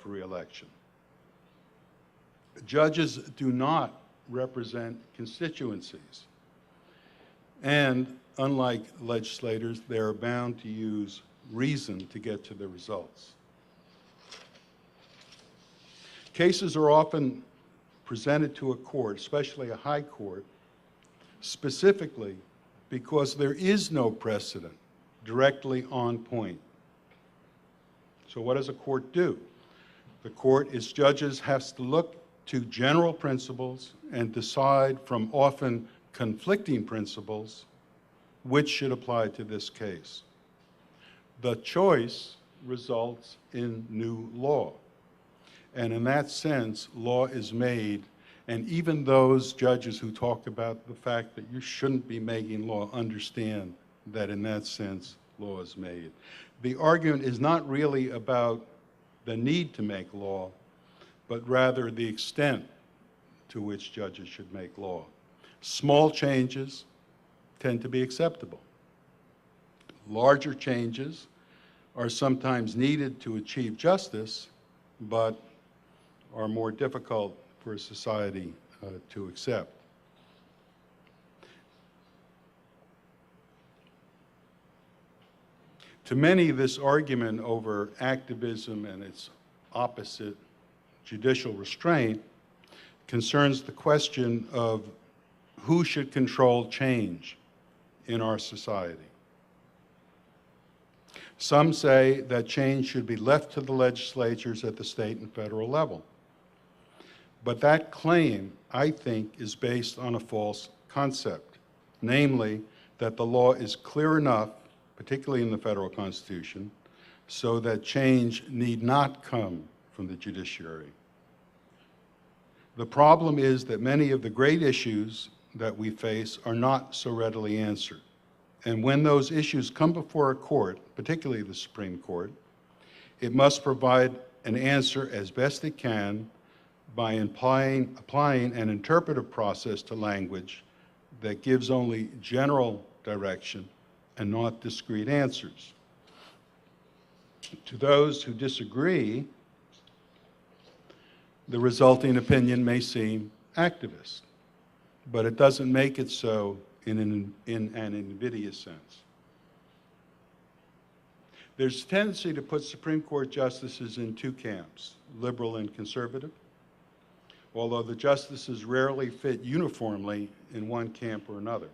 for re-election. Judges do not represent constituencies. And unlike legislators, they are bound to use reason to get to the results. Cases are often presented to a court, especially a high court, specifically because there is no precedent directly on point. So what does a court do? The court, its judges, has to look to general principles and decide from often conflicting principles which should apply to this case. The choice results in new law. And in that sense, law is made, and even those judges who talk about the fact that you shouldn't be making law understand that in that sense, law is made. The argument is not really about the need to make law, but rather the extent to which judges should make law. Small changes tend to be acceptable. Larger changes are sometimes needed to achieve justice, but are more difficult for a society to accept. To many, this argument over activism and its opposite, judicial restraint, concerns the question of who should control change in our society. Some say that change should be left to the legislatures at the state and federal level. But that claim, I think, is based on a false concept, namely that the law is clear enough, particularly in the federal Constitution, so that change need not come from the judiciary. The problem is that many of the great issues that we face are not so readily answered. And when those issues come before a court, particularly the Supreme Court, it must provide an answer as best it can by applying an interpretive process to language that gives only general direction and not discrete answers. To those who disagree, the resulting opinion may seem activist, but it doesn't make it so in an invidious sense. There's a tendency to put Supreme Court justices in two camps, liberal and conservative, although the justices rarely fit uniformly in one camp or another.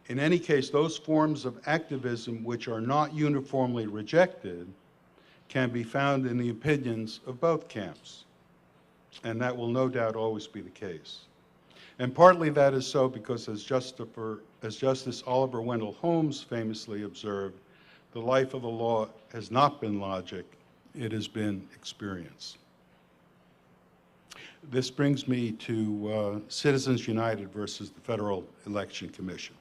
In any case, those forms of activism which are not uniformly rejected can be found in the opinions of both camps, and that will no doubt always be the case. And partly that is so because, as Justice Oliver Wendell Holmes famously observed, the life of the law has not been logic, it has been experience. This brings me to Citizens United versus the Federal Election Commission.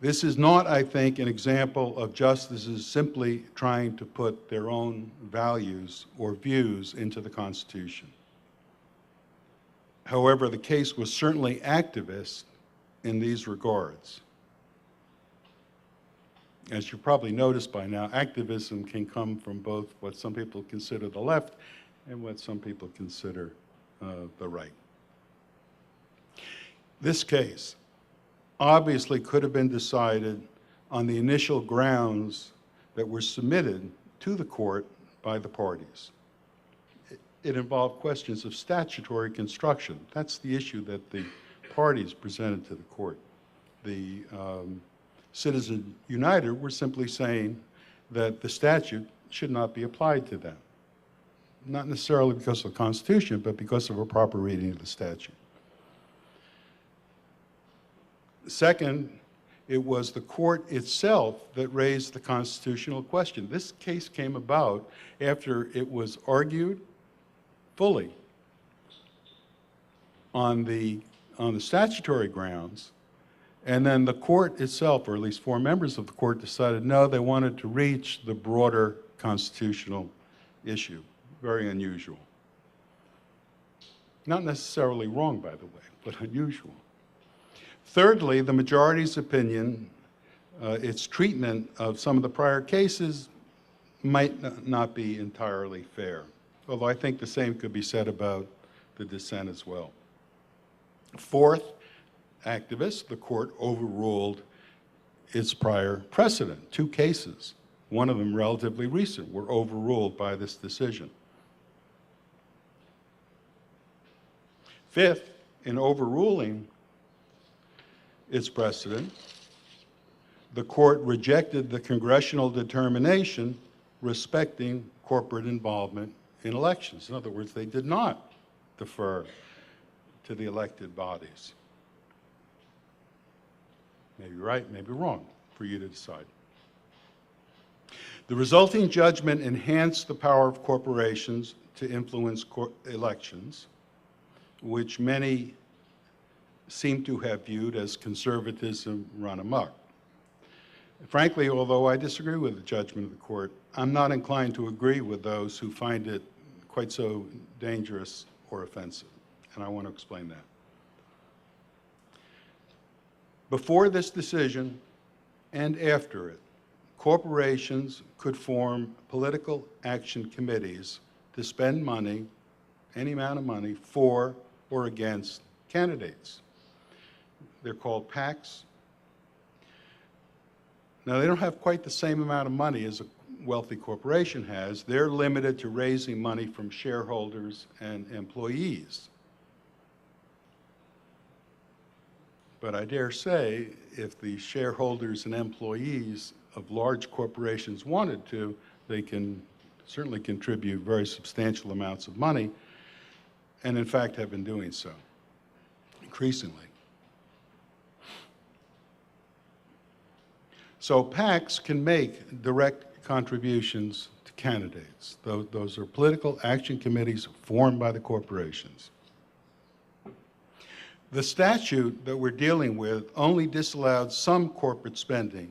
This is not, I think, an example of justices simply trying to put their own values or views into the Constitution. However, the case was certainly activist in these regards. As you probably noticed by now, activism can come from both what some people consider the left and what some people consider the right. This case obviously could have been decided on the initial grounds that were submitted to the court by the parties. It involved questions of statutory construction. That's the issue that the parties presented to the court. The Citizens United were simply saying that the statute should not be applied to them. Not necessarily because of the Constitution, but because of a proper reading of the statute. Second, it was the court itself that raised the constitutional question. This case came about after it was argued fully on the statutory grounds, and then the court itself, or at least 4 members of the court, decided no, they wanted to reach the broader constitutional issue. Very unusual. Not necessarily wrong, by the way, but unusual. Thirdly, the majority's opinion, its treatment of some of the prior cases might not be entirely fair, although I think the same could be said about the dissent as well. Fourth, activists, the court overruled its prior precedent. 2 cases, one of them relatively recent, were overruled by this decision. Fifth, in overruling its precedent, the court rejected the congressional determination respecting corporate involvement in elections. In other words, they did not defer to the elected bodies. Maybe right, maybe wrong, for you to decide. The resulting judgment enhanced the power of corporations to influence elections, which many seem to have viewed as conservatism run amok. Frankly, although I disagree with the judgment of the court, I'm not inclined to agree with those who find it quite so dangerous or offensive, and I want to explain that. Before this decision and after it, corporations could form political action committees to spend money, any amount of money, for or against candidates. They're called PACs. Now, they don't have quite the same amount of money as a wealthy corporation has. They're limited to raising money from shareholders and employees. But I dare say, if the shareholders and employees of large corporations wanted to, they can certainly contribute very substantial amounts of money, and in fact have been doing so increasingly. So PACs can make direct contributions to candidates. Those are political action committees formed by the corporations. The statute that we're dealing with only disallowed some corporate spending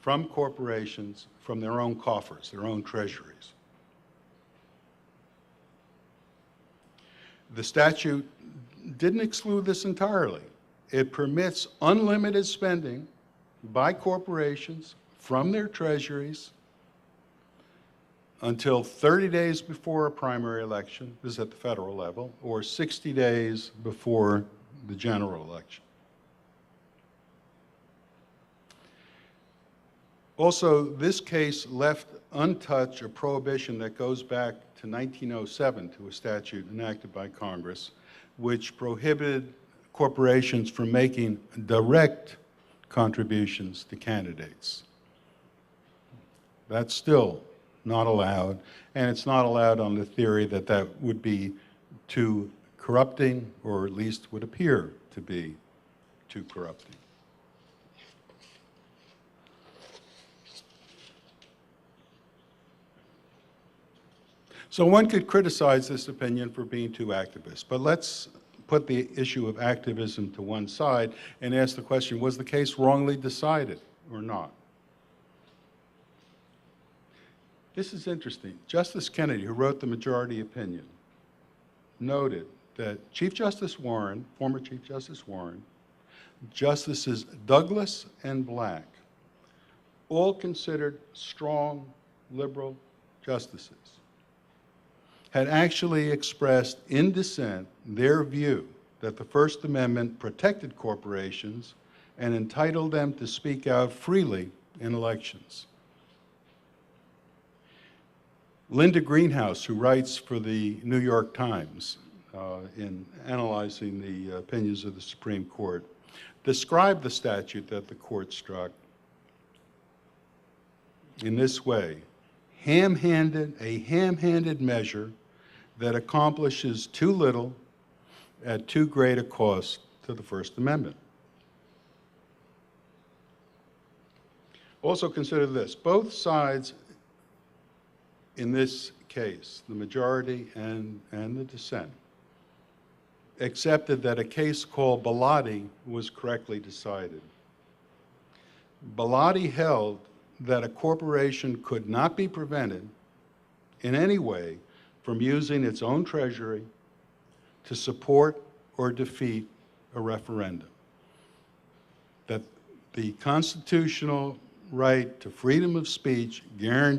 from corporations from their own coffers, their own treasuries. The statute didn't exclude this entirely. It permits unlimited spending by corporations from their treasuries until 30 days before a primary election, this is at the federal level, or 60 days before the general election. Also, this case left untouched a prohibition that goes back to 1907 to a statute enacted by Congress, which prohibited corporations from making direct contributions to candidates. That's still not allowed, and it's not allowed on the theory that that would be too corrupting, or at least would appear to be too corrupting. So one could criticize this opinion for being too activist, but let's put the issue of activism to one side and ask the question, was the case wrongly decided or not? This is interesting. Justice Kennedy, who wrote the majority opinion, noted that Chief Justice Warren, former Chief Justice Warren, Justices Douglas and Black, all considered strong liberal justices, had actually expressed in dissent their view that the First Amendment protected corporations and entitled them to speak out freely in elections. Linda Greenhouse, who writes for the New York Times in analyzing the opinions of the Supreme Court, described the statute that the court struck in this way: a ham-handed measure that accomplishes too little at too great a cost to the First Amendment. Also consider this: both sides in this case, the majority and the dissent, accepted that a case called Bellotti was correctly decided. Bellotti held that a corporation could not be prevented in any way from using its own treasury to support or defeat a referendum. That the constitutional right to freedom of speech guarantees